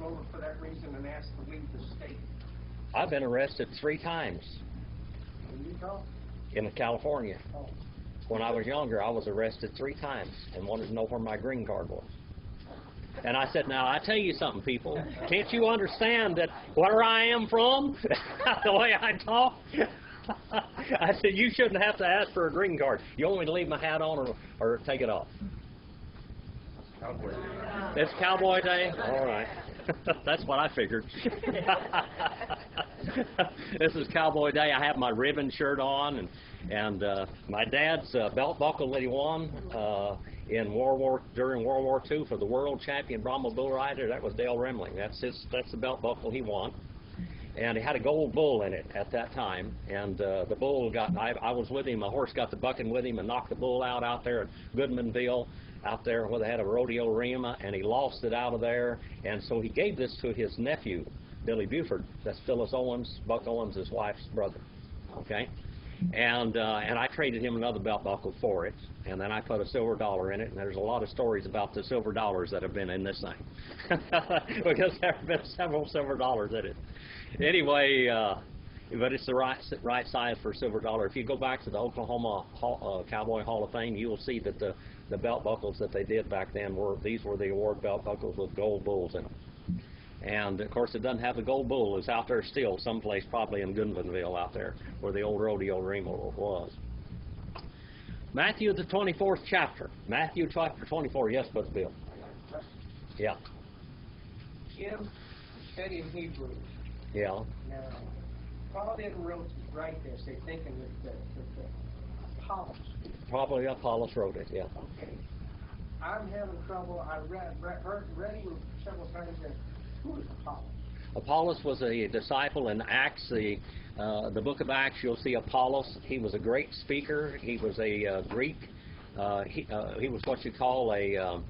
pulled over for that reason and asked to leave the state? I've been arrested 3 times In Utah? in California. Oh. When I was younger, I was arrested 3 times and wanted to know where my green card was. And I said, now, I tell you something, people. Can't you understand that where I am from, the way I talk? I said, you shouldn't have to ask for a green card. You want me to leave my hat on or take it off? Cowboy Day. It's Cowboy Day? All right. That's what I figured. This is Cowboy Day. I have my ribbon shirt on, and my dad's belt buckle that he won in during World War II for the world champion Brahma bull rider. That was Dale Remling. That's the belt buckle he won. And he had a gold bull in it at that time, and the bull got, I was with him, my horse got the bucking with him and knocked the bull out there at Goodmanville, out there where they had a rodeo arena, and he lost it out of there, and so he gave this to his nephew, Billy Buford. That's Phyllis Owens, Buck Owens' his wife's brother, okay? And I traded him another belt buckle for it, and then I put a silver dollar in it, and there's a lot of stories about the silver dollars that have been in this thing, because there have been several silver dollars in it. Anyway, but it's the right size for a silver dollar. If you go back to the Oklahoma Cowboy Hall of Fame, you will see that the belt buckles that they did back then these were the award belt buckles with gold bulls in them. And of course, it doesn't have the gold bull. It's out there still, someplace probably in Goodmanville out there, where the old rodeo arena was. Matthew the 24th chapter. Matthew chapter 24. Yes, Brother Bill. Yeah. Jim studying Hebrews. Yeah. Now, Paul didn't write this. They're thinking that Apollos. Probably Apollos wrote it, yeah. Okay. I'm having trouble. I read him several times. And who is Apollos? Apollos was a disciple in Acts, the book of Acts. You'll see Apollos. He was a great speaker. He was a Greek. He was what you call a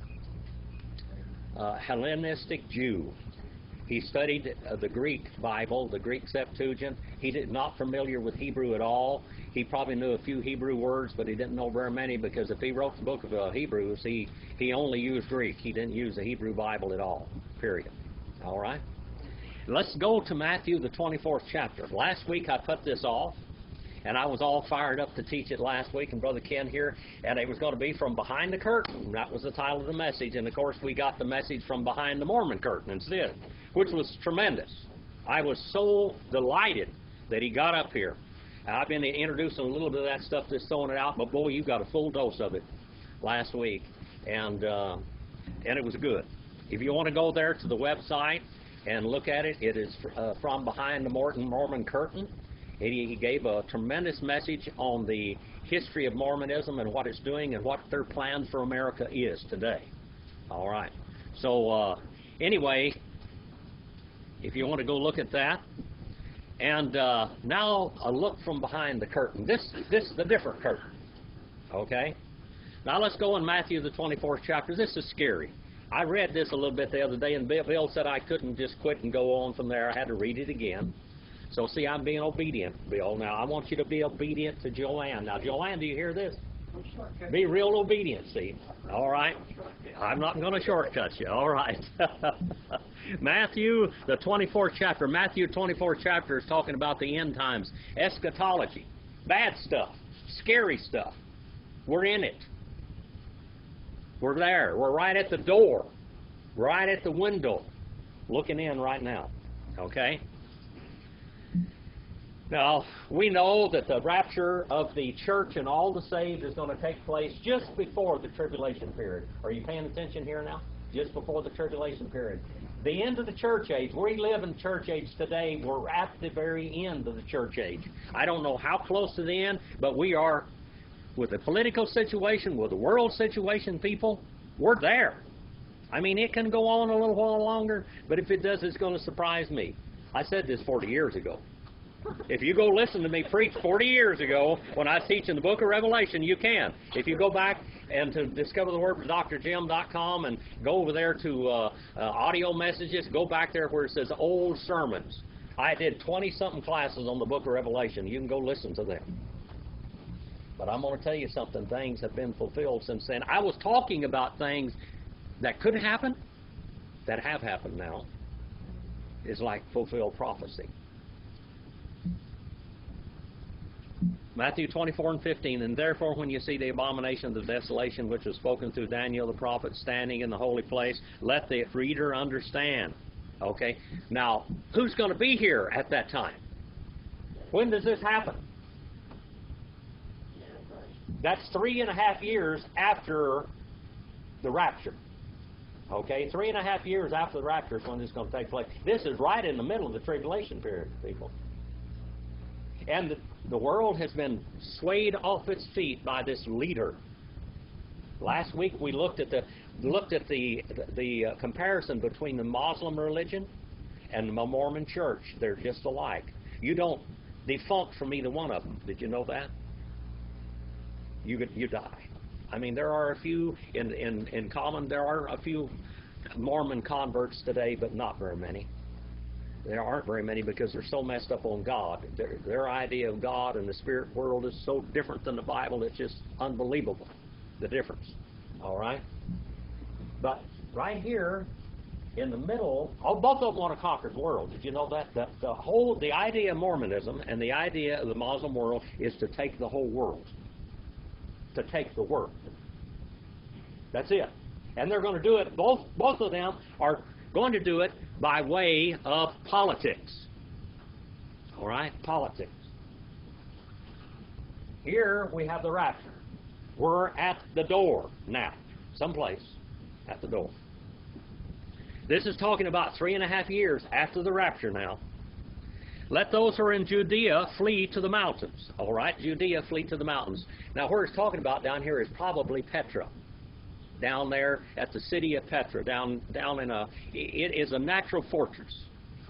Hellenistic Jew. He studied the Greek Bible, the Greek Septuagint. He did not familiar with Hebrew at all. He probably knew a few Hebrew words, but he didn't know very many, because if he wrote the book of Hebrews, he only used Greek. He didn't use the Hebrew Bible at all, period. All right? Let's go to Matthew, the 24th chapter. Last week I put this off, and I was all fired up to teach it last week, and Brother Ken here, and it was going to be from behind the curtain. That was the title of the message, and of course we got the message from behind the Mormon curtain instead, which was tremendous. I was so delighted that he got up here. I've been introducing a little bit of that stuff, just throwing it out, but boy, you got a full dose of it last week, and it was good. If you want to go there to the website and look at it, it is from behind the Mormon curtain. He gave a tremendous message on the history of Mormonism and what it's doing and what their plan for America is today. All right. So anyway, if you want to go look at that. And now a look from behind the curtain. This is the different curtain. Okay? Now let's go in Matthew the 24th chapter. This is scary. I read this a little bit the other day, and Bill said I couldn't just quit and go on from there. I had to read it again. So see, I'm being obedient, Bill. Now I want you to be obedient to Joanne. Now Joanne, do you hear this? Be real obedient, see? All right? I'm not going to shortcut you. All right. Matthew, the 24th chapter. Matthew 24th chapter is talking about the end times. Eschatology. Bad stuff. Scary stuff. We're in it. We're there. We're right at the door. Right at the window. Looking in right now. Okay? Now, we know that the rapture of the church and all the saved is going to take place just before the tribulation period. Are you paying attention here now? Just before the tribulation period. The end of the church age. We live in church age today. We're at the very end of the church age. I don't know how close to the end, but we are, with the political situation, with the world situation, people, we're there. I mean, it can go on a little while longer, but if it does, it's going to surprise me. I said this 40 years ago. If you go listen to me preach 40 years ago when I was teaching the book of Revelation, you can. If you go back and to discover the word for drjim.com and go over there to audio messages, go back there where it says old sermons. I did 20-something classes on the book of Revelation. You can go listen to them. But I'm going to tell you something. Things have been fulfilled since then. I was talking about things that could happen, that have happened now. is like fulfilled prophecy. Matthew 24:15, and therefore when you see the abomination of the desolation which was spoken through Daniel the prophet standing in the holy place, let the reader understand. Okay? Now, who's going to be here at that time? When does this happen? That's 3.5 years after the rapture. Okay? 3.5 years after the rapture is when this is going to take place. This is right in the middle of the tribulation period, people. And the world has been swayed off its feet by this leader. Last week we looked at the comparison between the Muslim religion and the Mormon church. They're just alike. You don't defunct from either one of them. Did you know that? You die. I mean, there are a few in common. There are a few Mormon converts today, but not very many. There aren't very many because they're so messed up on God. Their idea of God and the spirit world is so different than the Bible. It's just unbelievable, the difference. All right? But right here in the middle, both of them want to conquer the world. Did you know that? The idea of Mormonism and the idea of the Muslim world is to take the whole world. To take the world. That's it. And they're going to do it, both of them are going to do it by way of politics. All right? Politics. Here we have the rapture. We're at the door now. Someplace at the door. This is talking about 3.5 years after the rapture now. Let those who are in Judea flee to the mountains. All right? Judea, flee to the mountains. Now, where it's talking about down here is probably Petra. Down there at the city of Petra, down in it is a natural fortress.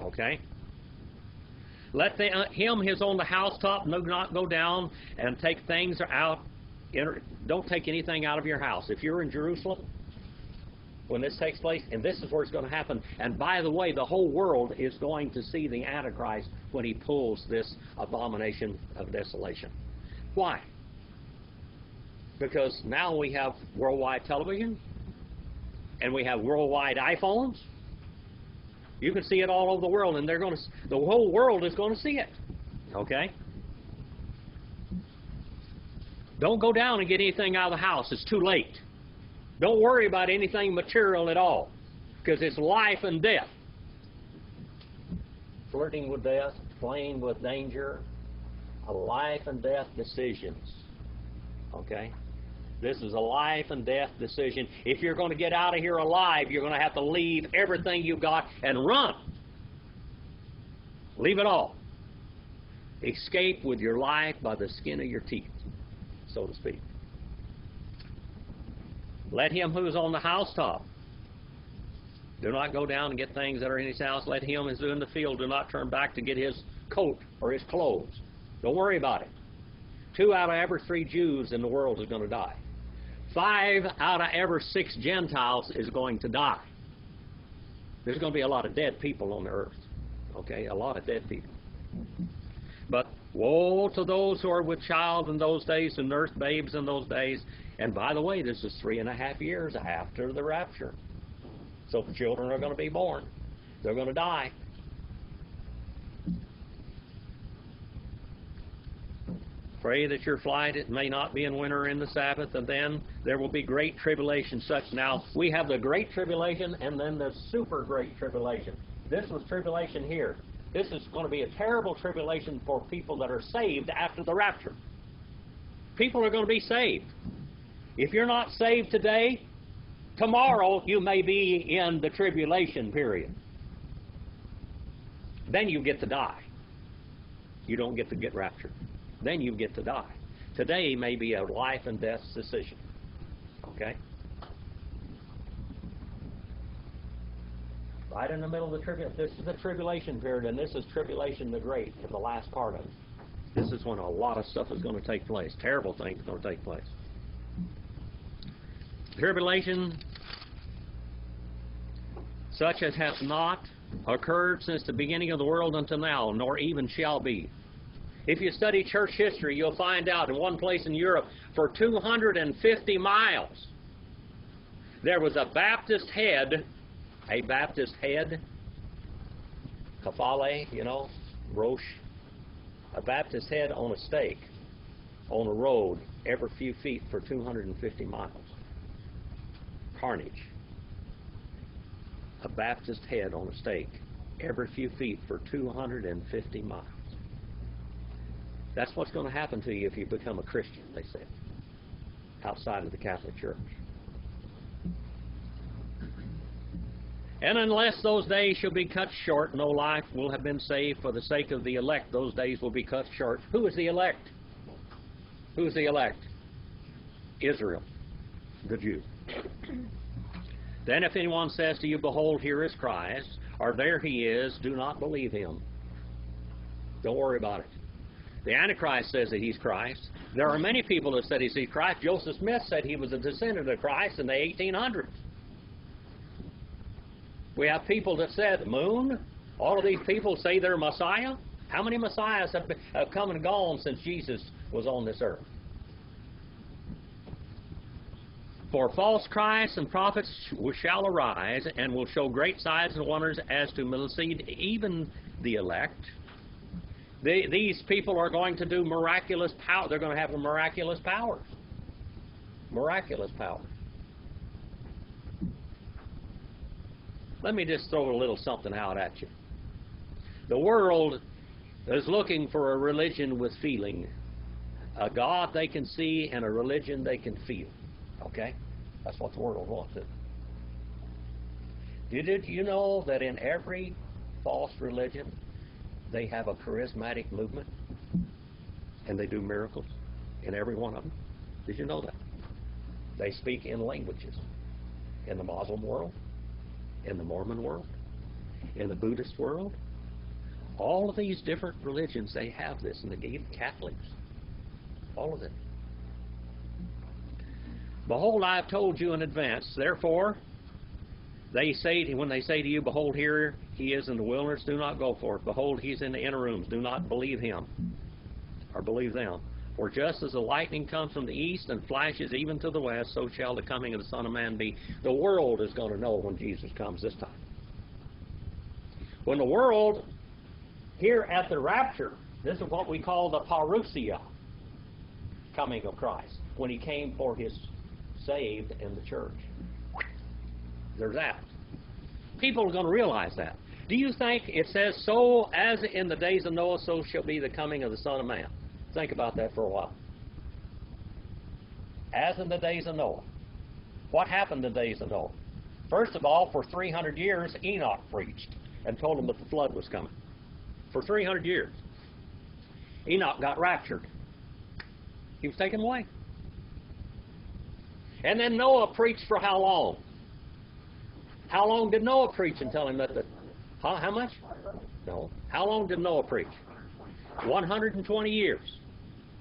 Okay? Let him his on the housetop not go down and take things out. Don't take anything out of your house. If you're in Jerusalem when this takes place, and this is where it's going to happen. And by the way, the whole world is going to see the Antichrist when he pulls this abomination of desolation. Why? Because now we have worldwide television, and we have worldwide iPhones. You can see it all over the world, and the whole world is going to see it. Okay? Don't go down and get anything out of the house. It's too late. Don't worry about anything material at all, because it's life and death. Flirting with death, playing with danger, a life and death decisions. Okay? This is a life and death decision. If you're going to get out of here alive, you're going to have to leave everything you've got and run. Leave it all. Escape with your life by the skin of your teeth, so to speak. Let him who is on the housetop do not go down and get things that are in his house. Let him who is in the field do not turn back to get his coat or his clothes. Don't worry about it. 2 out of every 3 Jews in the world is going to die. 5 out of every 6 Gentiles is going to die. There's going to be a lot of dead people on the earth. Okay, a lot of dead people. But woe to those who are with child in those days, who nurse babes in those days. And by the way, this is 3.5 years after the rapture. So the children are going to be born. They're going to die. Pray that your flight it may not be in winter in the Sabbath, and then there will be great tribulation such. Now, we have the great tribulation and then the super great tribulation. This was tribulation here. This is going to be a terrible tribulation for people that are saved after the rapture. People are going to be saved. If you're not saved today, tomorrow you may be in the tribulation period. Then you get to die. You don't get to get raptured. Then you get to die. Today may be a life and death decision. Okay? Right in the middle of the tribulation. This is the tribulation period, and this is tribulation the great, in the last part of it. This is when a lot of stuff is going to take place. Terrible things are going to take place. Tribulation such as hath not occurred since the beginning of the world until now, nor even shall be. If you study church history, you'll find out in one place in Europe, for 250 miles, there was a Baptist head Kafale, Roche. A Baptist head on a stake on a road every few feet for 250 miles. Carnage. A Baptist head on a stake every few feet for 250 miles. That's what's going to happen to you if you become a Christian, they said, outside of the Catholic Church. And unless those days shall be cut short, no life will have been saved for the sake of the elect. Those days will be cut short. Who is the elect? Who is the elect? Israel, the Jew. Then if anyone says to you, behold, here is Christ, or there he is, do not believe him. Don't worry about it. The Antichrist says that he's Christ. There are many people that said he's Christ. Joseph Smith said he was a descendant of Christ in the 1800s. We have people that said, moon, all of these people say they're Messiah. How many Messiahs have come and gone since Jesus was on this earth? For false Christs and prophets shall arise and will show great signs and wonders as to mislead even the elect. These people are going to do miraculous power. They're going to have miraculous powers. Miraculous power. Let me just throw a little something out at you. The world is looking for a religion with feeling. A God they can see and a religion they can feel. Okay? That's what the world wants. Did you know that in every false religion they have a charismatic movement? And they do miracles in every one of them? Did you know that? They speak in languages. In the Muslim world, in the Mormon world, in the Buddhist world, all of these different religions, they have this, and the Catholics, all of them. Behold, I have told you in advance. Therefore, when they say to you, behold, here he is in the wilderness, do not go forth. Behold, he's in the inner rooms. Do not believe him, or believe them. For just as the lightning comes from the east and flashes even to the west, so shall the coming of the Son of Man be. The world is going to know when Jesus comes this time. When the world, here at the rapture, this is what we call the parousia, coming of Christ, when he came for his saved in the church. There's that. People are going to realize that. Do you think it says, so as in the days of Noah, so shall be the coming of the Son of Man? Think about that for a while. As in the days of Noah. What happened in the days of Noah? First of all, for 300 years, Enoch preached and told them that the flood was coming. For 300 years. Enoch got raptured. He was taken away. And then Noah preached for how long? How long did Noah preach and tell him that how much? No. How long did Noah preach? 120 years.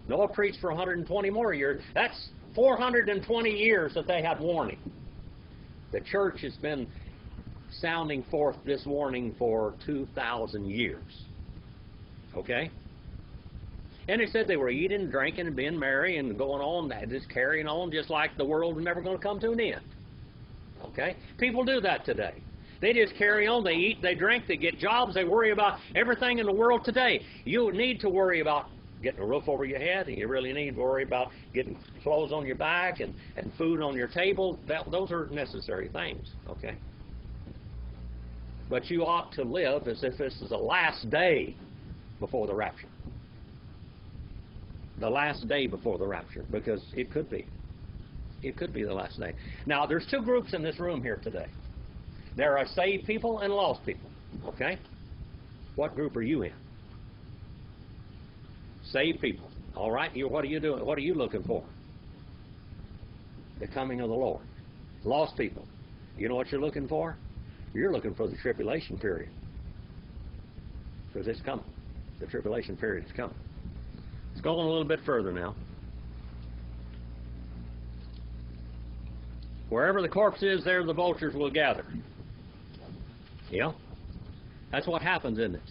Noah preached for 120 more years. That's 420 years that they had warning. The church has been sounding forth this warning for 2,000 years. Okay? And it said they were eating, drinking, and being merry and going on, just carrying on just like the world was never going to come to an end. Okay? People do that today. They just carry on. They eat, they drink, they get jobs, they worry about everything in the world today. You need to worry about getting a roof over your head, and you really need to worry about getting clothes on your back and food on your table. Those are necessary things. Okay? But you ought to live as if this is the last day before the rapture. The last day before the rapture, because it could be. It could be the last day. Now, there's two groups in this room here today. There are saved people and lost people. Okay? What group are you in? Saved people. All right? What are you doing? What are you looking for? The coming of the Lord. Lost people. You know what you're looking for? You're looking for the tribulation period. Because it's coming. The tribulation period is coming. Let's go on a little bit further now. Wherever the corpse is, there the vultures will gather. Yeah? That's what happens, isn't it?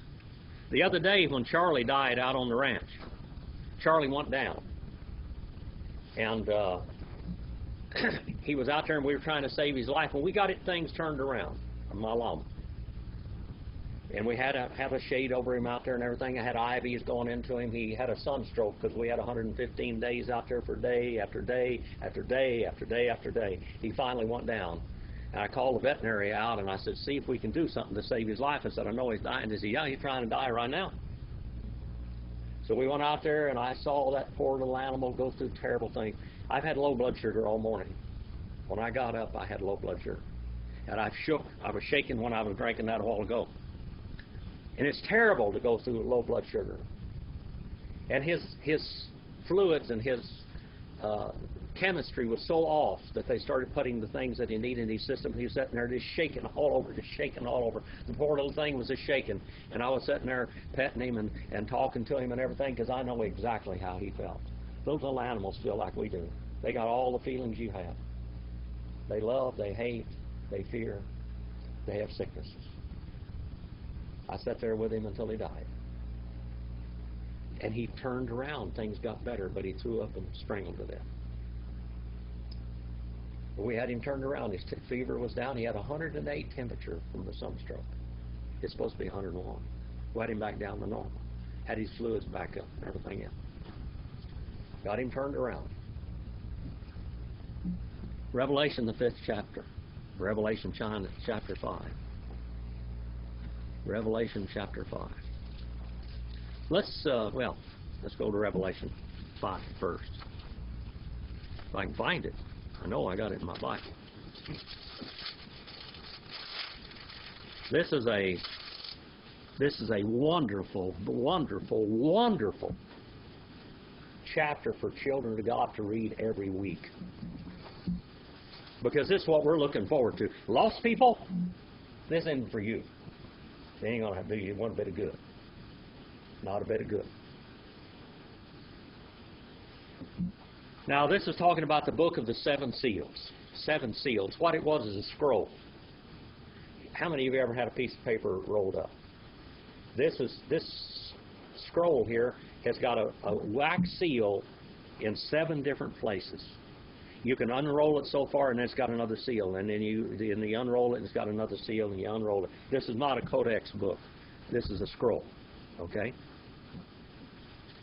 The other day when Charlie died out on the ranch, Charlie went down. And he was out there and we were trying to save his life. And we got things turned around on my llama. And we had to have a shade over him out there and everything. I had ivies going into him. He had a sunstroke because we had 115 days out there for day after day after day after day after day. He finally went down. And I called the veterinary out and I said, see if we can do something to save his life. I said, I know he's dying. He said, yeah, he's trying to die right now. So we went out there and I saw that poor little animal go through terrible things. I've had low blood sugar all morning. When I got up, I had low blood sugar. And I was shaking when I was drinking that a while ago. And it's terrible to go through low blood sugar. And his fluids and his chemistry was so off that they started putting the things that he needed in his system. He was sitting there just shaking all over, just shaking all over. The poor little thing was just shaking. And I was sitting there petting him and talking to him and everything because I know exactly how he felt. Those little animals feel like we do. They got all the feelings you have. They love, they hate, they fear, they have sicknesses. I sat there with him until he died. And he turned around. Things got better, but he threw up and strangled to death. We had him turned around. His fever was down. He had 108 temperature from the sunstroke. It's supposed to be 101. We had him back down to normal. Had his fluids back up and everything else. Got him turned around. Revelation, the 5th chapter. Revelation chapter 5. Revelation chapter 5. Let's go to Revelation 5 first. If I can find it. I know I got it in my Bible. This is a wonderful, wonderful, wonderful chapter for children of God to read every week. Because this is what we're looking forward to. Lost people, this isn't for you. It ain't going to do you one bit of good. Not a bit of good. Now, this is talking about the book of the 7 seals. 7 seals. What it was is a scroll. How many of you ever had a piece of paper rolled up? This scroll here has got a wax seal in 7 different places. You can unroll it so far, and it's got another seal. And then you unroll it, and it's got another seal, and you unroll it. This is not a codex book. This is a scroll. Okay?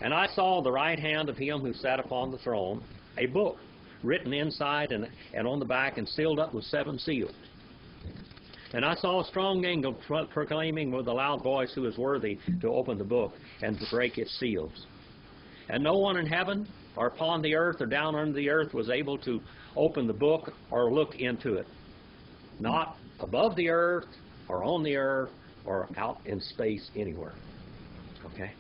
And I saw the right hand of him who sat upon the throne, a book written inside and on the back and sealed up with 7 seals. And I saw a strong angel proclaiming with a loud voice who is worthy to open the book and to break its seals. And no one in heaven or upon the earth or down under the earth was able to open the book or look into it. Not above the earth or on the earth or out in space anywhere. Okay?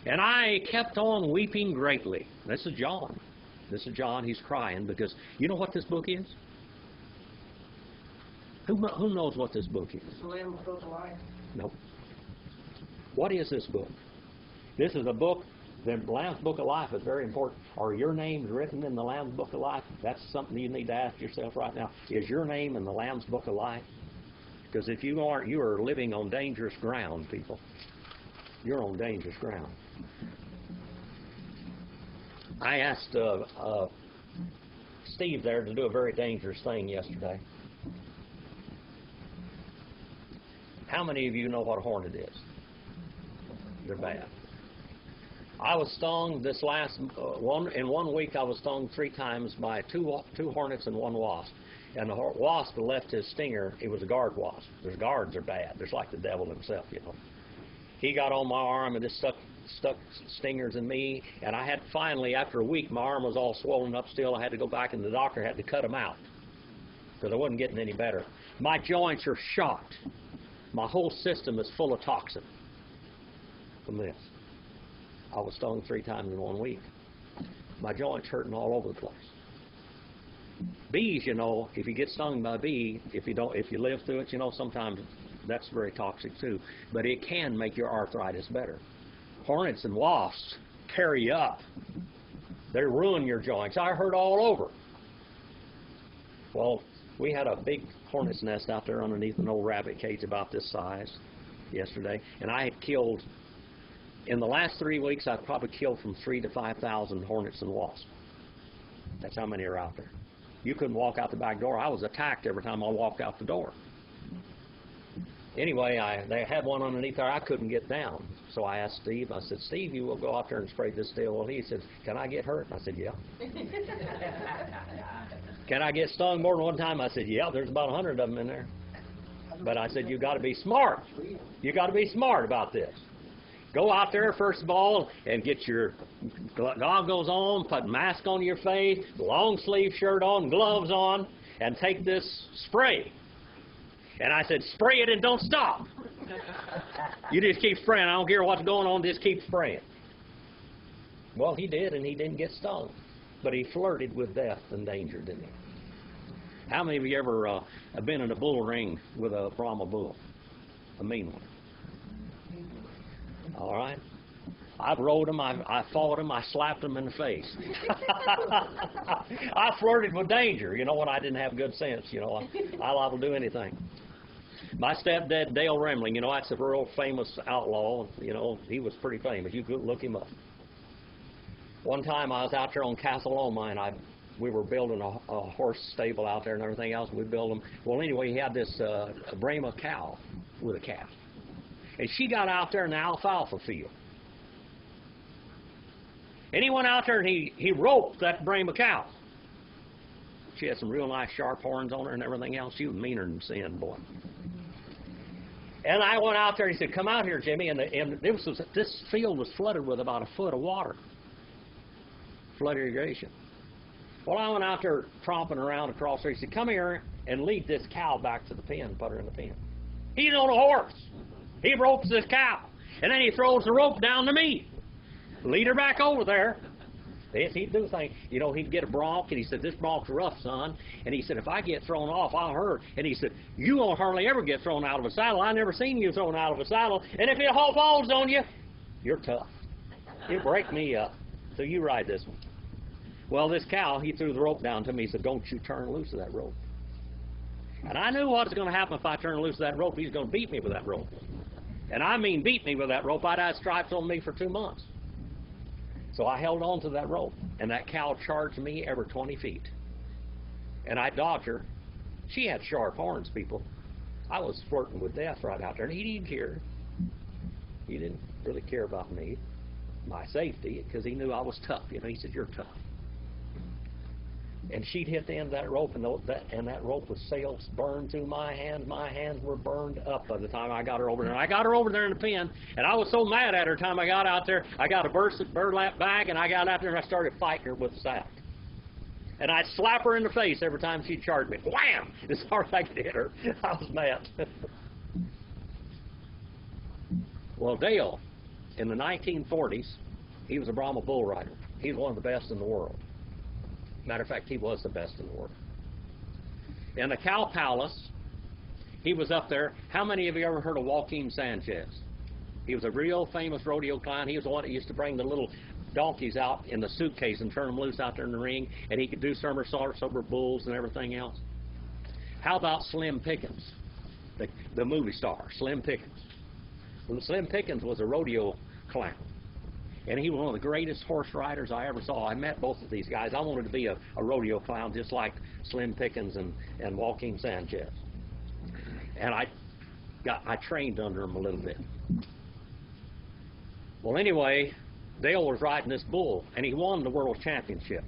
And I kept on weeping greatly. This is John. He's crying because you know what this book is? Who knows what this book is? The Lamb of God alive. Nope. What is this book? This is a book. The Lamb's Book of Life is very important. Are your names written in the Lamb's Book of Life? That's something you need to ask yourself right now. Is your name in the Lamb's Book of Life? Because if you aren't, you are living on dangerous ground, people. You're on dangerous ground. I asked Steve there to do a very dangerous thing yesterday. How many of you know what a hornet is? They're bad. I was stung this last in 1 week. I was stung 3 times by two hornets and 1 wasp. And the wasp left his stinger. It was a guard wasp. There's guards are bad. There's like the devil himself, you know. He got on my arm and just stuck stingers in me. And I had finally, after a week, my arm was all swollen up still. I had to go back, and the doctor had to cut them out because I wasn't getting any better. My joints are shot. My whole system is full of toxin from this. I was stung 3 times in 1 week. My joints hurting all over the place. Bees, you know, if you get stung by a bee, if you live through it, you know, sometimes that's very toxic too. But it can make your arthritis better. Hornets and wasps tear you up. They ruin your joints. I hurt all over. Well, we had a big hornet's nest out there underneath an old rabbit cage about this size yesterday, and I had killed, in the last 3 weeks, I've probably killed from 3,000 to 5,000 hornets and wasps. That's how many are out there. You couldn't walk out the back door. I was attacked every time I walked out the door. Anyway, they had one underneath there. I couldn't get down. So I asked Steve. I said, Steve, you will go out there and spray this deal. Well, he said, can I get hurt? And I said, yeah. Can I get stung more than one time? I said, yeah, there's about 100 of them in there. But I said, you got to be smart. You got to be smart about this. Go out there, first of all, and get your goggles on, put a mask on your face, long sleeve shirt on, gloves on, and take this spray. And I said, spray it and don't stop. You just keep spraying. I don't care what's going on, just keep spraying. Well, he did, and he didn't get stung. But he flirted with death and danger, didn't he? How many of you ever have been in a bull ring with a Brahma bull? A mean one. All right? I've rode him, I fought him, I slapped him in the face. I flirted with danger, you know, when I didn't have good sense, you know. I liable to do anything. My stepdad, Dale Remling, you know, that's a real famous outlaw. You know, he was pretty famous. You could look him up. One time I was out there on Castle Loma, and we were building a horse stable out there and everything else. We built them. Well, anyway, he had this Brahma cow with a calf. And she got out there in the alfalfa field. And he went out there and he roped that Brahma cow. She had some real nice sharp horns on her and everything else. She was meaner than sin, boy. And I went out there and he said, come out here, Jimmy. And this field was flooded with about a foot of water. Flood irrigation. Well, I went out there tromping around across there. He said, come here and lead this cow back to the pen, put her in the pen. He's on a horse. He ropes this cow. And then he throws the rope down to me. Lead her back over there. Yes, he'd do things. You know, he'd get a bronc, and he said, this bronc's rough, son. And he said, if I get thrown off, I'll hurt. And he said, you won't hardly ever get thrown out of a saddle. I never seen you thrown out of a saddle. And if it falls on you, you're tough. It'll break me up. So you ride this one. Well, this cow, he threw the rope down to me. He said, don't you turn loose of that rope. And I knew what was going to happen if I turned loose of that rope. He's going to beat me with that rope. And I mean beat me with that rope. I'd had stripes on me for 2 months. So I held on to that rope, and that cow charged me every 20 feet. And I dodged her. She had sharp horns, people. I was flirting with death right out there, and he didn't care. He didn't really care about me, my safety, because he knew I was tough. You know, he said, you're tough. And she'd hit the end of that rope, and that rope was sails burned through my hands. My hands were burned up by the time I got her over there. And I got her over there in the pen, and I was so mad at her time I got out there. I got a burlap bag, and I got out there and I started fighting her with the sack. And I'd slap her in the face every time she'd charge me. Wham! As hard as I could hit her. I was mad. Well, Dale, in the 1940s, he was a Brahma bull rider. He was one of the best in the world. Matter of fact, he was the best in the world. In the Cow Palace, he was up there. How many of you ever heard of Joaquin Sanchez? He was a real famous rodeo clown. He was the one that used to bring the little donkeys out in the suitcase and turn them loose out there in the ring, and he could do somersaults over bulls and everything else. How about Slim Pickens, the movie star, Slim Pickens? Well, Slim Pickens was a rodeo clown. And he was one of the greatest horse riders I ever saw. I met both of these guys. I wanted to be a rodeo clown just like Slim Pickens and Joaquin Sanchez. And I trained under him a little bit. Well, anyway, Dale was riding this bull, and he won the world championship.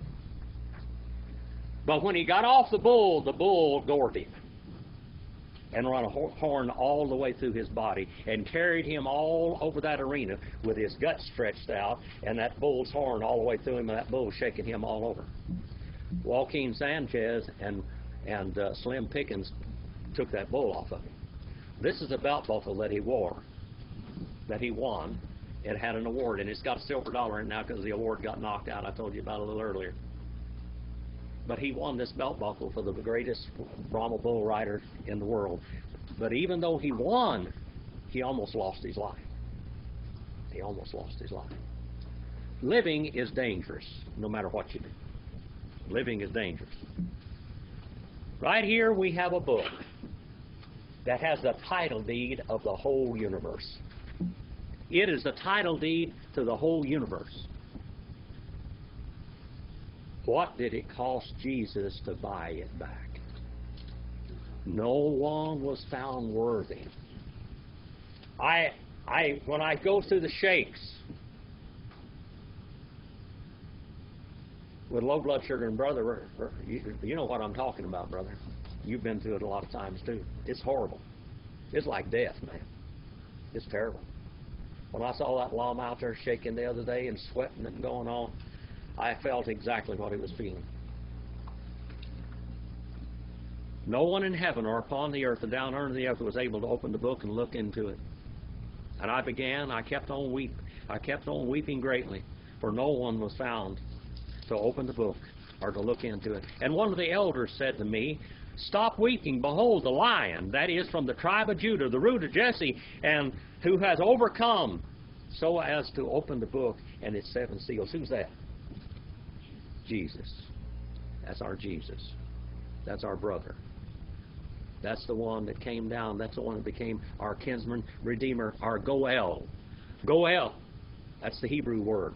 But when he got off the bull gored him and run a horn all the way through his body and carried him all over that arena with his guts stretched out and that bull's horn all the way through him and that bull shaking him all over. Joaquin Sanchez and Slim Pickens took that bull off of him. This is a belt buckle that he wore, that he won. It had an award, and it's got a silver dollar in it now because the award got knocked out. I told you about it a little earlier. But he won this belt buckle for the greatest Brahma bull rider in the world. But even though he won, he almost lost his life. He almost lost his life. Living is dangerous, no matter what you do. Living is dangerous. Right here we have a book that has the title deed of the whole universe. It is the title deed to the whole universe. What did it cost Jesus to buy it back? No one was found worthy When I go through the shakes with low blood sugar, and brother, you know what I'm talking about, brother. You've been through it a lot of times too. It's horrible. It's like death, man. It's terrible. When I saw that llama out there shaking the other day and sweating and going on, I felt exactly what he was feeling. No one in heaven or upon the earth or down under the earth was able to open the book and look into it. And I kept on weeping greatly, for no one was found to open the book or to look into it. And one of the elders said to me, "Stop weeping. Behold, the Lion, that is from the tribe of Judah, the root of Jesse, and who has overcome, so as to open the book and its 7 seals." Who's that? Jesus. That's our Jesus. That's our brother. That's the one that came down. That's the one that became our kinsman, redeemer, our Goel. Goel. That's the Hebrew word.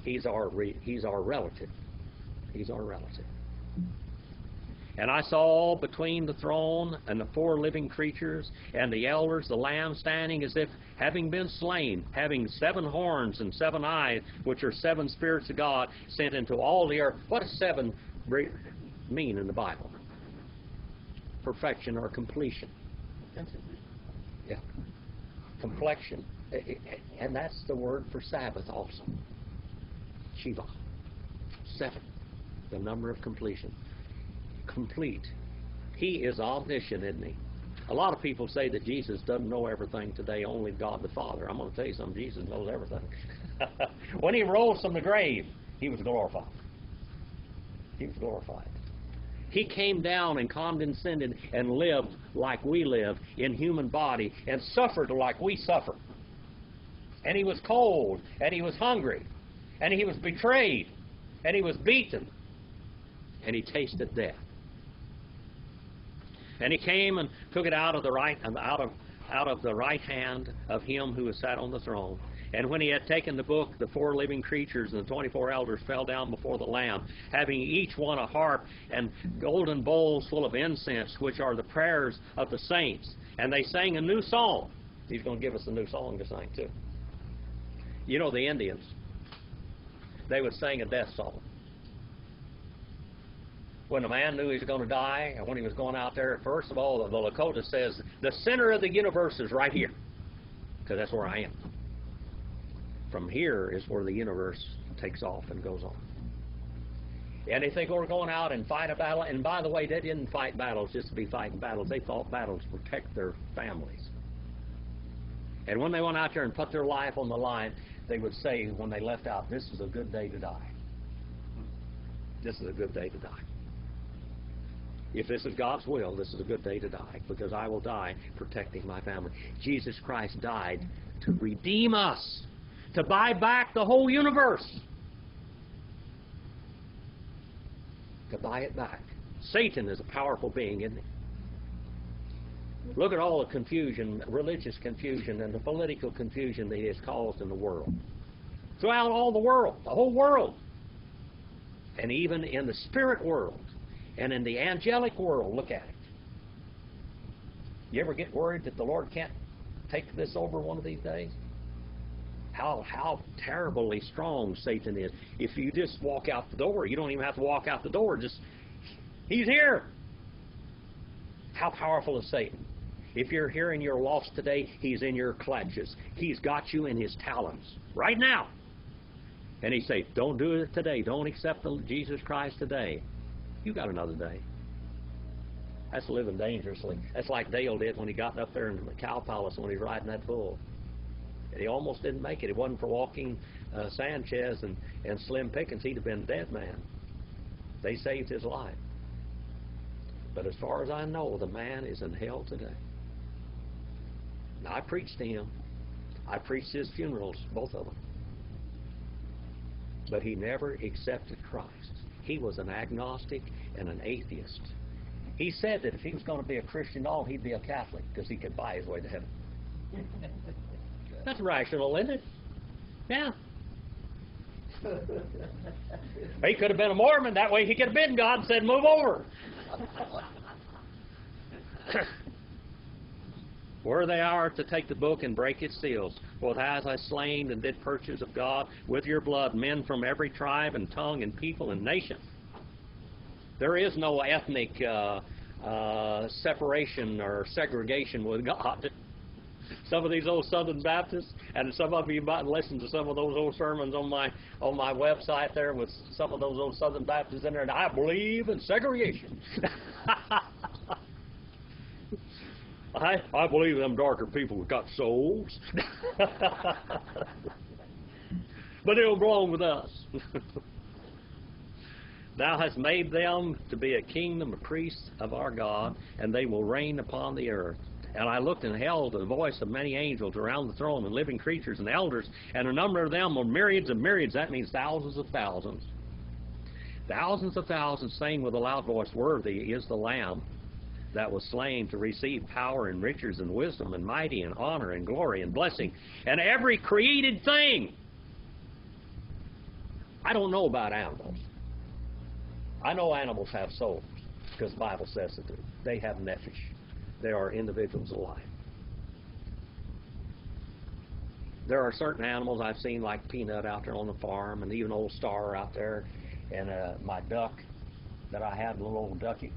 He's our relative. He's our relative. And I saw between the throne and the 4 living creatures and the elders the Lamb standing as if having been slain, having 7 horns and 7 eyes, which are 7 spirits of God sent into all the earth. What does 7 mean in the Bible? Perfection or completion. Yeah. Complexion. And that's the word for Sabbath also. Shiva. 7. The number of completion. Complete. He is omniscient, isn't he? A lot of people say that Jesus doesn't know everything today, only God the Father. I'm going to tell you something. Jesus knows everything. When he rose from the grave, he was glorified. He was glorified. He came down and condescended and lived like we live in human body and suffered like we suffer. And he was cold, and he was hungry, and he was betrayed, and he was beaten, and he tasted death. And he came and took it out of the right hand of him who was sat on the throne. And when he had taken the book, the 4 living creatures and the 24 elders fell down before the Lamb, having each one a harp and golden bowls full of incense, which are the prayers of the saints. And they sang a new song. He's going to give us a new song to sing too. You know the Indians, they would sing a death song. When a man knew he was going to die, and when he was going out there, first of all, the Lakota says, the center of the universe is right here, because that's where I am. From here is where the universe takes off and goes on. And if they were going out and fight a battle, and by the way, they didn't fight battles just to be fighting battles. They fought battles to protect their families. And when they went out there and put their life on the line, they would say when they left out, this is a good day to die. This is a good day to die. If this is God's will, this is a good day to die, because I will die protecting my family. Jesus Christ died to redeem us, to buy back the whole universe, to buy it back. Satan is a powerful being, isn't he? Look at all the confusion, religious confusion, and the political confusion that he has caused in the world. Throughout all the world, the whole world. And even in the spirit world. And in the angelic world, look at it. You ever get worried that the Lord can't take this over one of these days? How terribly strong Satan is. If you just walk out the door, you don't even have to walk out the door. Just, he's here. How powerful is Satan? If you're here and you're lost today, he's in your clutches. He's got you in his talons right now. And he says, don't do it today. Don't accept Jesus Christ today. You got another day. That's living dangerously. That's like Dale did when he got up there in the cow palace when he was riding that bull. And he almost didn't make it. It wasn't for Joaquin Sanchez and Slim Pickens. He'd have been a dead man. They saved his life. But as far as I know, the man is in hell today. Now, I preached to him. I preached his funerals, both of them. But he never accepted Christ. He was an agnostic and an atheist. He said that if he was going to be a Christian, he'd be a Catholic because he could buy his way to heaven. That's rational, isn't it? Yeah. He could have been a Mormon. That way he could have been. God said, move over. where they are to take the book and break its seals. For thou hast slain and did purchase of God with your blood men from every tribe and tongue and people and nation. There is no ethnic separation or segregation with God. Some of these old Southern Baptists, and some of you might listen to some of those old sermons on my website there with some of those old Southern Baptists in there, and I believe in segregation. I believe them darker people have got souls. But they don't belong with us. Thou hast made them to be a kingdom of priests of our God, and they will reign upon the earth. And I looked and beheld the voice of many angels around the throne, and living creatures and elders, and a number of them were myriads of myriads. That means thousands of thousands. Thousands of thousands, saying with a loud voice, Worthy is the Lamb that was slain to receive power and riches and wisdom and mighty and honor and glory and blessing and every created thing. I don't know about animals. I know animals have souls because the Bible says they do. They have nephesh. They are individuals alive. There are certain animals I've seen, like Peanut out there on the farm, and even old Star out there, and my duck that I had, little old ducky.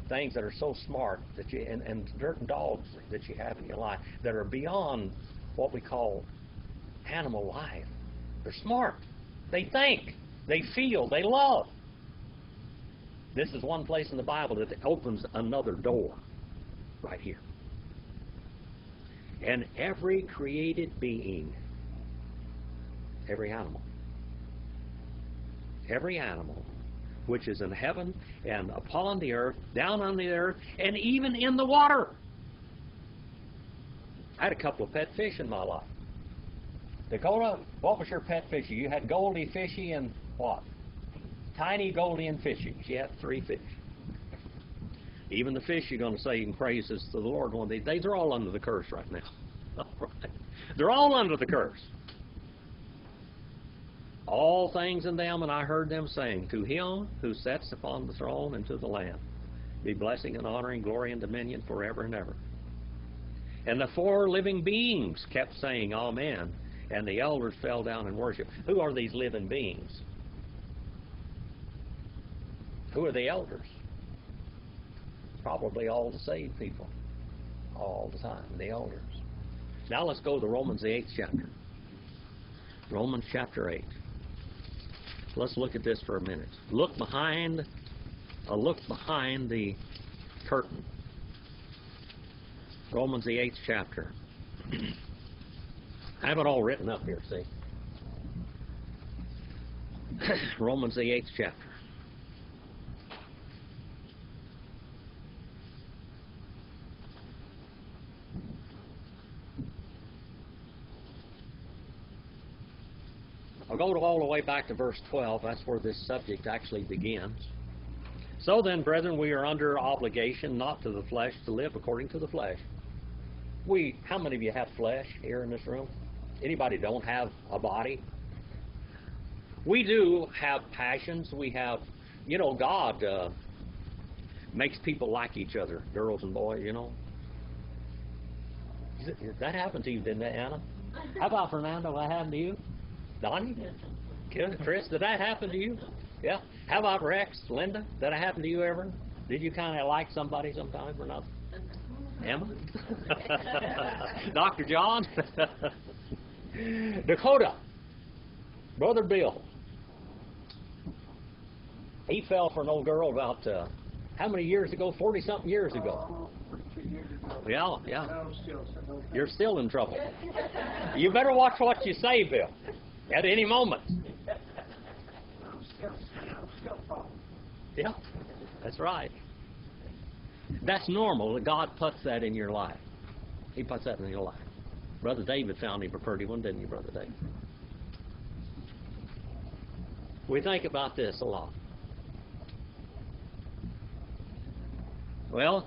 Things that are so smart that you and certain dogs that you have in your life that are beyond what we call animal life. They're smart. They think. They feel. They love. This is one place in the Bible that opens another door. Right here. And every created being, every animal, which is in heaven and upon the earth, down on the earth, and even in the water. I had a couple of pet fish in my life. Dakota, what was your pet fishy? You had Goldie, Fishy, and what? Tiny, Goldie, and Fishy. She had 3 fish. Even the fish you're going to sing praises to the Lord one of these days. They're all under the curse right now. All right. They're all under the curse. All things in them, and I heard them saying, To him who sits upon the throne and to the Lamb be blessing and honor and glory and dominion forever and ever. And the 4 living beings kept saying, Amen. And the elders fell down and worshiped. Who are these living beings? Who are the elders? Probably all the saved people. All the time, the elders. Now let's go to Romans the 8th chapter. Romans chapter 8. Let's look at this for a minute. Look behind the curtain. Romans the 8th chapter. I have it all written up here, see? Romans the 8th chapter. I'll go all the way back to verse 12. That's where this subject actually begins. So then, brethren, we are under obligation, not to the flesh, to live according to the flesh. How many of you have flesh here in this room? Anybody don't have a body? We do have passions. We have, God makes people like each other, girls and boys, That happened to you, didn't it, Anna? How about Fernando? That happened to you? Donnie? Chris, did that happen to you? Yeah. How about Rex? Linda? Did that happen to you ever? Did you kind of like somebody sometime or not? Emma? Dr. John? Dakota? Brother Bill? He fell for an old girl about, how many years ago? 40-something years ago. 42 years ago. Yeah. No, You're still in trouble. You better watch what you say, Bill. At any moment. Yeah, that's right. That's normal. God puts that in your life. He puts that in your life. Brother David found him a pretty one, didn't you, Brother David? We think about this a lot. Well,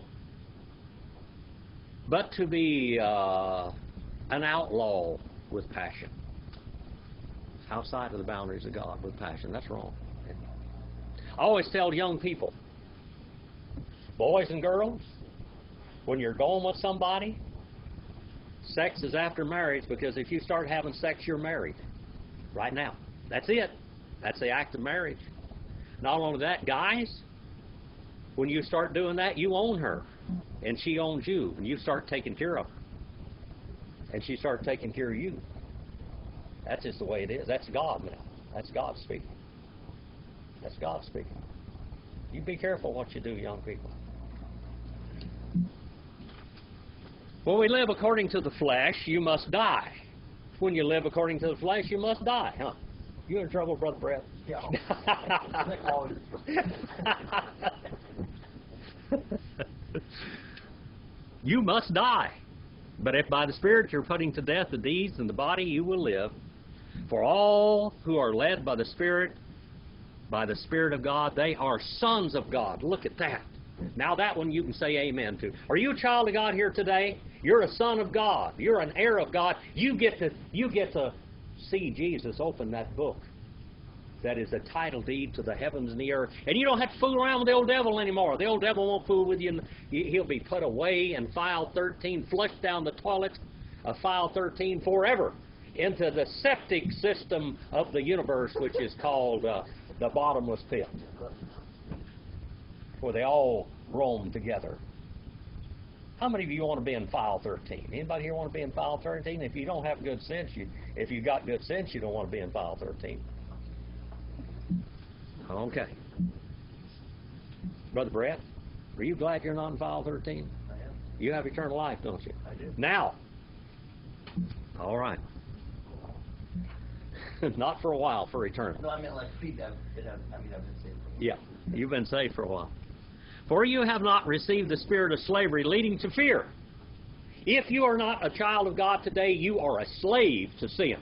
but to be an outlaw with passion, outside of the boundaries of God with passion, that's wrong. I always tell young people, boys and girls, When you're going with somebody, sex is after marriage, because if you start having sex, you're married. Right now. That's it. That's the act of marriage. Not only that, guys, when you start doing that, you own her. And she owns you. And you start taking care of her. And she starts taking care of you. That's just the way it is. That's God now. That's God speaking. That's God speaking. You be careful what you do, young people. When we live according to the flesh, you must die. When you live according to the flesh, you must die, huh? You in trouble, Brother Brett? Yeah. You must die. But if by the Spirit you're putting to death the deeds in the body, you will live. For all who are led by the Spirit of God, they are sons of God. Look at that. Now that one you can say amen to. Are you a child of God here today? You're a son of God. You're an heir of God. You get to see Jesus open that book. That is a title deed to the heavens and the earth. And you don't have to fool around with the old devil anymore. The old devil won't fool with you. He'll be put away in file 13, flushed down the toilet of file 13 forever into the septic system of the universe, which is called the bottomless pit, where they all roam together. How many of you want to be in file 13? Anybody here want to be in file 13? If you don't have good sense, if you got good sense, you don't want to be in file 13. Okay. Brother Brett, are you glad you're not in file 13? I am. You have eternal life, don't you? I do. Now. All right. Not for a while, for eternity. No, I meant like feet. I've been saved. Yeah, you've been saved for a while. For you have not received the spirit of slavery leading to fear. If you are not a child of God today, you are a slave to sin.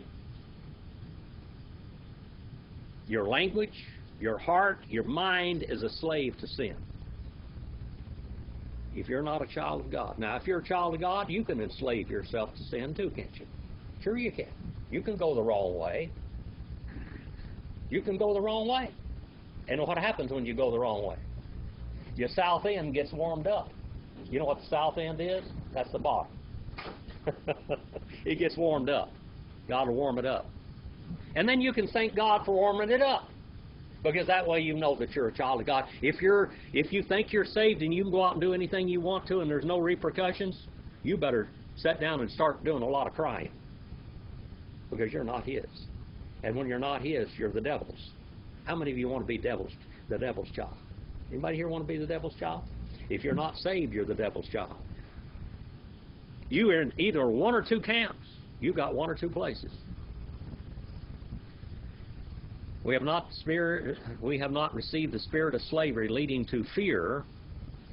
Your language, your heart, your mind is a slave to sin. If you're not a child of God. Now, if you're a child of God, you can enslave yourself to sin too, can't you? Sure you can. You can go the wrong way. You can go the wrong way. And what happens when you go the wrong way? Your south end gets warmed up. You know what the south end is? That's the bottom. It gets warmed up. God will warm it up. And then you can thank God for warming it up. Because that way you know that you're a child of God. If you think you're saved and you can go out and do anything you want to and there's no repercussions, you better sit down and start doing a lot of crying. Because you're not His. And when you're not His, you're the devil's. How many of you want to be the devil's child? Anybody here want to be the devil's child? If you're not saved, you're the devil's child. You are in either one or two camps. You've got one or two places. We have not received the spirit of slavery leading to fear,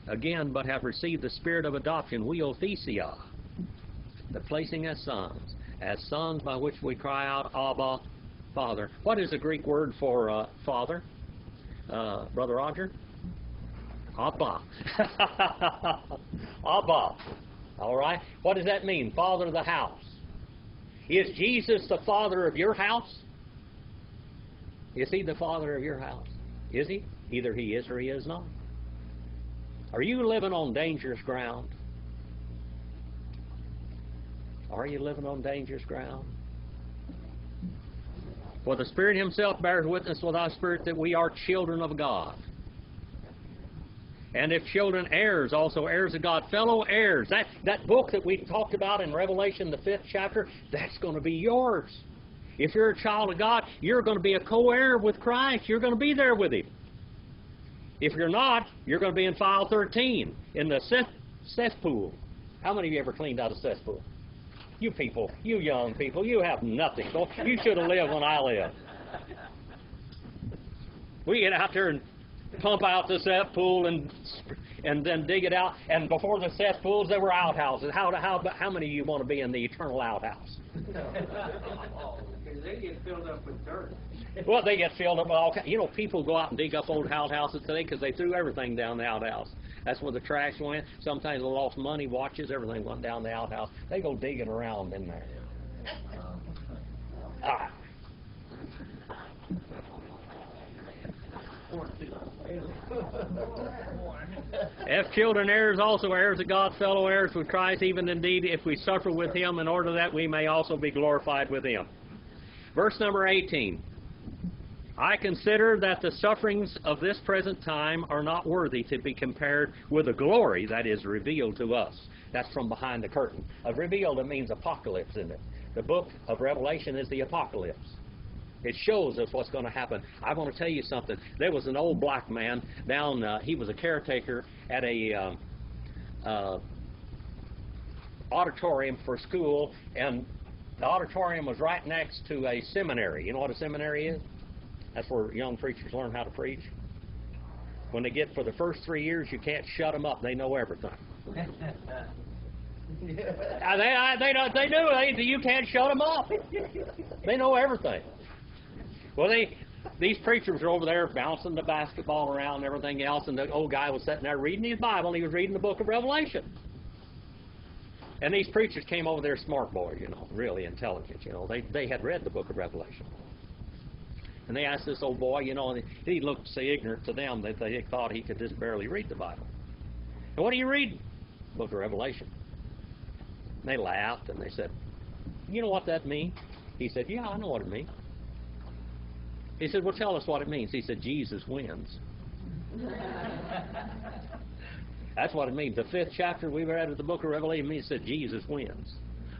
again, but have received the spirit of adoption, weothesia, the placing as sons by which we cry out, Abba, Father. What is the Greek word for father? Brother Roger? Abba. Abba. All right. What does that mean? Father of the house. Is Jesus the father of your house? Is He the father of your house? Is He? Either He is or He is not. Are you living on dangerous ground? Are you living on dangerous ground? For the Spirit Himself bears witness with our spirit that we are children of God. And if children, heirs, also heirs of God, fellow heirs. That book that we talked about in Revelation, the 5th chapter, that's going to be yours. If you're a child of God, you're going to be a co-heir with Christ. You're going to be there with Him. If you're not, you're going to be in file 13, in the cesspool. How many of you ever cleaned out a cesspool? You people, you young people, you have nothing. You should have lived when I lived. We get out there and pump out the cesspool and then dig it out. And before the cesspools, there were outhouses. How many of you want to be in the eternal outhouse? Because they get filled up with dirt. Well, they get filled up with all kinds. You know, people go out and dig up old outhouses today because they threw everything down the outhouse. That's where the trash went. Sometimes they lost money, watches, everything went down the outhouse. They go digging around in there. Ah. If children heirs, also heirs of God, fellow heirs with Christ, even indeed if we suffer with him, in order that we may also be glorified with him. Verse number 18. I consider that the sufferings of this present time are not worthy to be compared with the glory that is revealed to us. That's from behind the curtain. Revealed, it means apocalypse, isn't it? The book of Revelation is the apocalypse. It shows us what's going to happen. I want to tell you something. There was an old black man down, he was a caretaker at a auditorium for school, and the auditorium was right next to a seminary. You know what a seminary is? That's where young preachers learn how to preach. When they get for the first 3 years, you can't shut them up. They know everything. They do. You can't shut them up. They know everything. Well, these preachers were over there bouncing the basketball around and everything else, and the old guy was sitting there reading his Bible, and he was reading the book of Revelation. And these preachers came over there, smart boys, you know, really intelligent, you know. They had read the book of Revelation. And they asked this old boy, you know, and he looked so ignorant to them that they thought he could just barely read the Bible. And what are you reading? Book of Revelation. And they laughed and they said, you know what that means? He said, yeah, I know what it means. He said, well, tell us what it means. He said, Jesus wins. That's what it means. The 5th chapter we read of the book of Revelation, it said Jesus wins.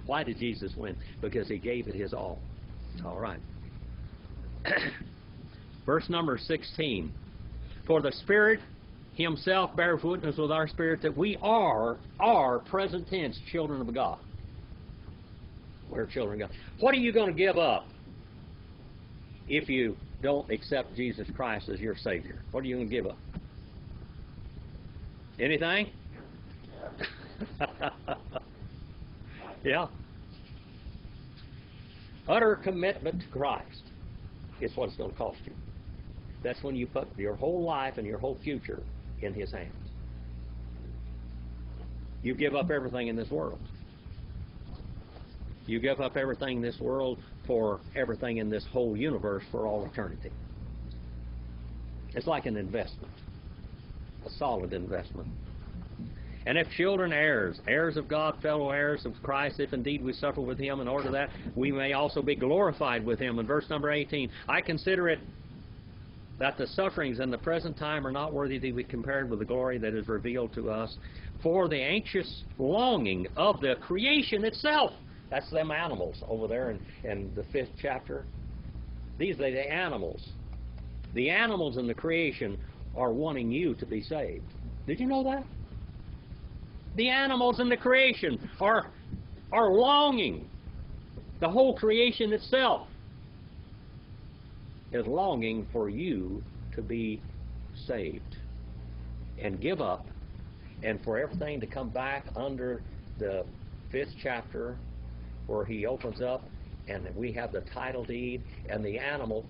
Why did Jesus win? Because he gave it his all. All right. Verse number 16. For the Spirit himself bears witness with our spirit that we are present tense children of God. We're children of God. What are you going to give up if you don't accept Jesus Christ as your Savior? What are you going to give up? Anything? Yeah. Utter commitment to Christ is what it's going to cost you. That's when you put your whole life and your whole future in his hands. You give up everything in this world. You give up everything in this world for everything in this whole universe for all eternity. It's like an investment, a solid investment. And if children, heirs, heirs of God, fellow heirs of Christ, if indeed we suffer with him, in order that we may also be glorified with him. In verse number 18, I consider it that the sufferings in the present time are not worthy to be compared with the glory that is revealed to us. For the anxious longing of the creation itself, that's them animals over there in the 5th chapter. These are the animals. The animals in the creation are wanting you to be saved. Did you know that? The animals in the creation are longing. The whole creation itself is longing for you to be saved and give up, and for everything to come back under the 5th chapter where he opens up and we have the title deed, and the animal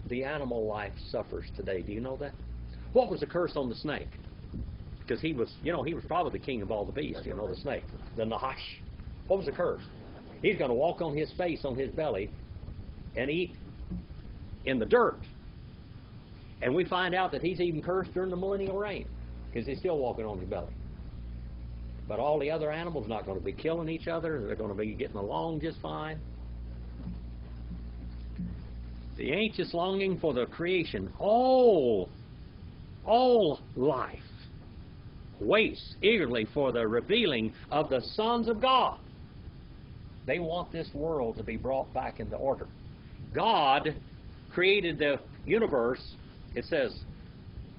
life suffers today. Do you know that? What was the curse on the snake? Because he was probably the king of all the beasts, you know, the snake, the Nahash. What was the curse? He's going to walk on his face, on his belly, and eat in the dirt. And we find out that he's even cursed during the millennial reign, because he's still walking on his belly. But all the other animals are not going to be killing each other. They're going to be getting along just fine. The anxious longing for the creation, all life waits eagerly for the revealing of the sons of God. They want this world to be brought back into order. God created the universe. It says,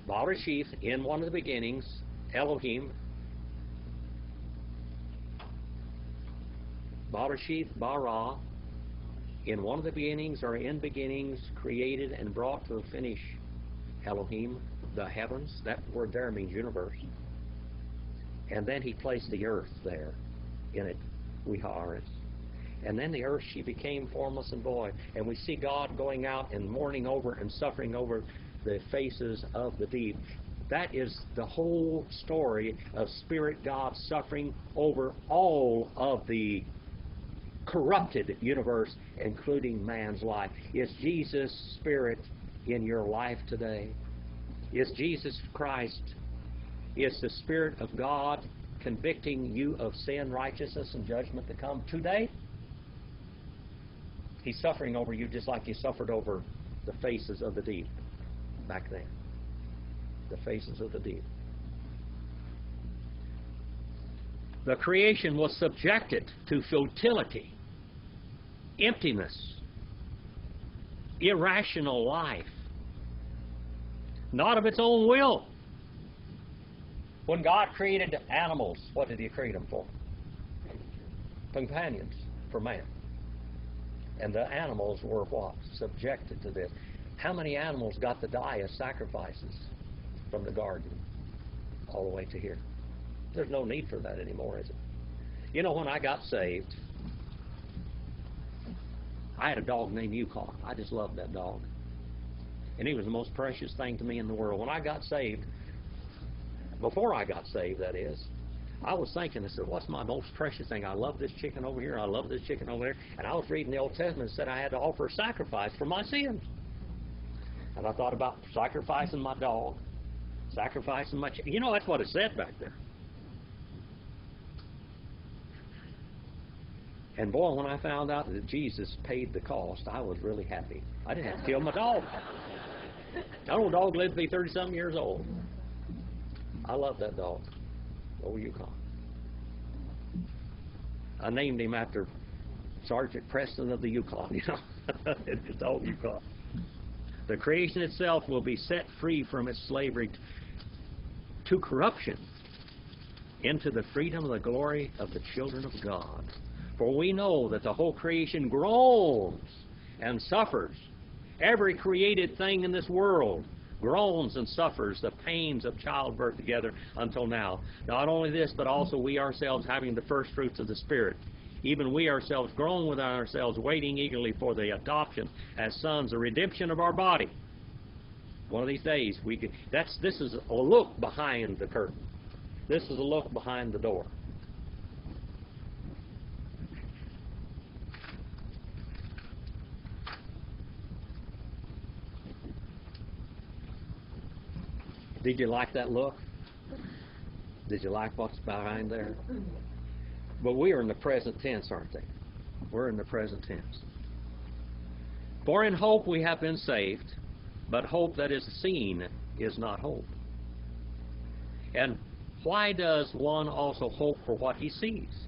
Barashith, in one of the beginnings, Elohim, Barashith, Bara, in one of the beginnings or in beginnings, created and brought to a finish, Elohim, the heavens. That word there means universe. And then he placed the earth there in it, Wiharis. And then the earth, she became formless and void. And we see God going out and mourning over and suffering over the faces of the deep. That is the whole story of Spirit God suffering over all of the corrupted universe, including man's life. Is Jesus' Spirit in your life today? Is Jesus Christ is the Spirit of God convicting you of sin, righteousness, and judgment to come today? He's suffering over you just like He suffered over the faces of the deep back then. The faces of the deep. The creation was subjected to futility, emptiness, irrational life, not of its own will. When God created animals, what did He create them for? Companions for man. And the animals were what? Subjected to this. How many animals got to die as sacrifices from the garden all the way to here? There's no need for that anymore, is it? You know, when I got saved, I had a dog named Yukon. I just loved that dog. And he was the most precious thing to me in the world. When I got saved, before I got saved, that is, I was thinking, I said, what's my most precious thing? I love this chicken over here, I love this chicken over there. And I was reading the Old Testament and said I had to offer a sacrifice for my sins. And I thought about sacrificing my dog, sacrificing my chicken. You know, that's what it said back there. And boy, when I found out that Jesus paid the cost, I was really happy. I didn't have to kill my dog. That old dog lived to be 30-something years old. I love that dog. Old Yukon. I named him after Sergeant Preston of the Yukon, you know. It's dog Yukon. The creation itself will be set free from its slavery to corruption into the freedom of the glory of the children of God. For we know that the whole creation groans and suffers. Every created thing in this world groans and suffers the pains of childbirth together until now. Not only this, but also we ourselves, having the first fruits of the Spirit, even we ourselves groan within ourselves, waiting eagerly for the adoption as sons, the redemption of our body. One of these days, this is a look behind the curtain. This is a look behind the door. Did you like that look? Did you like what's behind there? But we are in the present tense, aren't they? We're in the present tense. For in hope we have been saved, but hope that is seen is not hope. And why does one also hope for what he sees?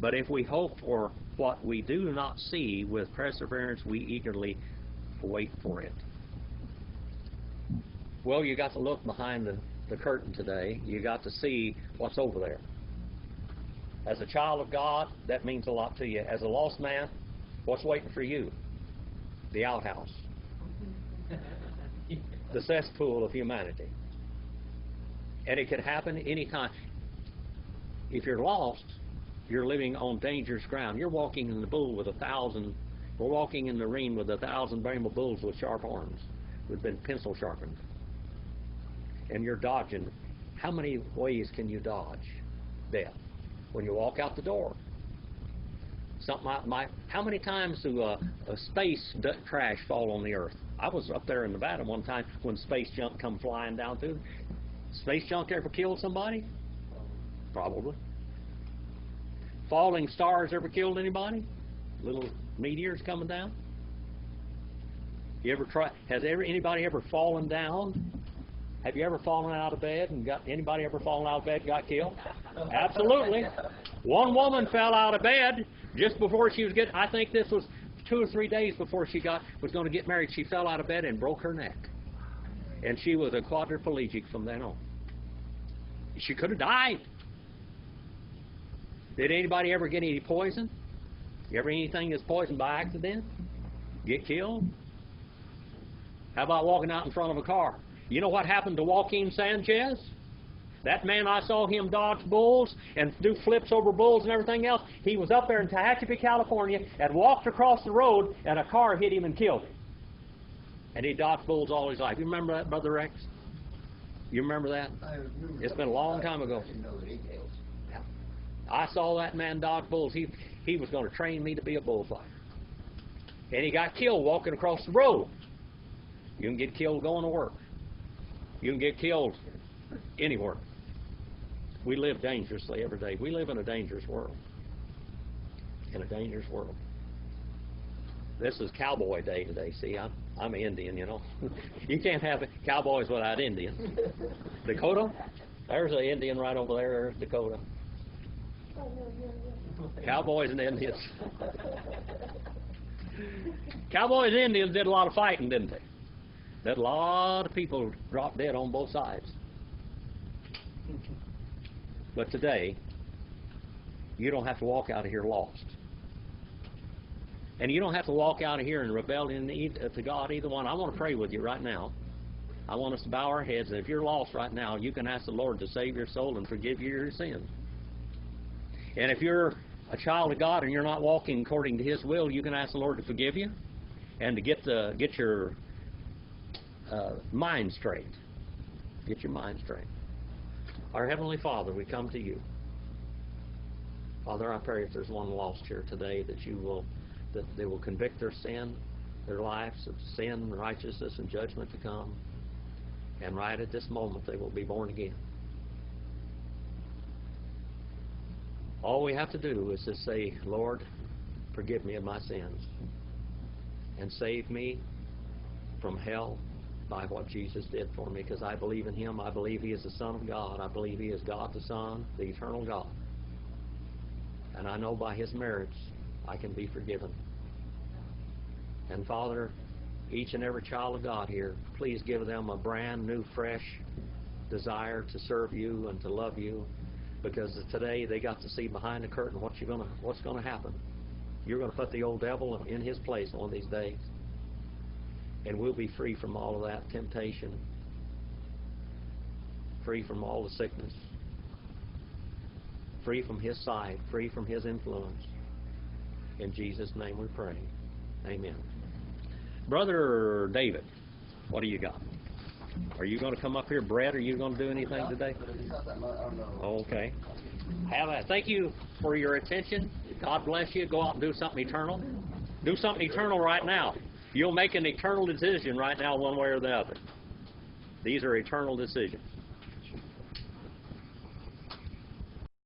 But if we hope for what we do not see, with perseverance we eagerly wait for it. Well, you got to look behind the curtain today. You got to see what's over there. As a child of God, that means a lot to you. As a lost man, what's waiting for you? The outhouse. The cesspool of humanity. And it could happen anytime. If you're lost, you're living on dangerous ground. You're walking in the bull with 1,000. We're walking in the ring with 1,000 bramble bulls with sharp horns, who've been pencil sharpened. And you're dodging. How many ways can you dodge death? When you walk out the door. How many times do a space crash fall on the earth? I was up there in Nevada one time when space junk come flying down through. Space junk ever killed somebody? Probably. Falling stars ever killed anybody? Little meteors coming down? You ever try? Has anybody ever fallen down? Have you ever fallen out of bed and anybody ever fallen out of bed and got killed? Absolutely. One woman fell out of bed just before she was I think this was 2 or 3 days before she was going to get married. She fell out of bed and broke her neck. And she was a quadriplegic from then on. She could have died. Did anybody ever get any poison? You ever anything that's poisoned by accident? Get killed? How about walking out in front of a car? You know what happened to Joaquin Sanchez? That man, I saw him dodge bulls and do flips over bulls and everything else. He was up there in Tehachapi, California, and walked across the road, and a car hit him and killed him. And he dodged bulls all his life. You remember that, Brother Rex? You remember that? It's been a long time ago. I saw that man dodge bulls. He was going to train me to be a bullfighter. And he got killed walking across the road. You can get killed going to work. You can get killed anywhere. We live dangerously every day. We live in a dangerous world. In a dangerous world. This is Cowboy Day today. See, I'm an Indian, you know. You can't have cowboys without Indians. Dakota? There's an Indian right over there. There's Dakota. Cowboys and Indians. Cowboys and Indians did a lot of fighting, didn't they? That a lot of people dropped dead on both sides. But today, you don't have to walk out of here lost. And you don't have to walk out of here in rebellion to God, either one. I want to pray with you right now. I want us to bow our heads. And if you're lost right now, you can ask the Lord to save your soul and forgive you your sins. And if you're a child of God and you're not walking according to His will, you can ask the Lord to forgive you and to get your mind straight. Get your mind straight. Our Heavenly Father, we come to you. Father, I pray if there's one lost here today that they will convict their sin, their lives of sin, righteousness, and judgment to come. And right at this moment, they will be born again. All we have to do is to say, Lord, forgive me of my sins and save me from hell by what Jesus did for me, because I believe in Him. I believe He is the Son of God. I believe He is God the Son, the eternal God. And I know by His merits I can be forgiven. And Father, each and every child of God here, please give them a brand new, fresh desire to serve you and to love you, because today they got to see behind the curtain what's going to happen. You're going to put the old devil in his place one of these days, and we'll be free from all of that temptation, free from all the sickness, free from his side, free from his influence. In Jesus' name we pray. Amen. Brother David, what do you got? Are you going to come up here? Brett, are you going to do anything today? Okay. Thank you for your attention. God bless you. Go out and do something eternal. Do something eternal right now. You'll make an eternal decision right now, one way or the other. These are eternal decisions.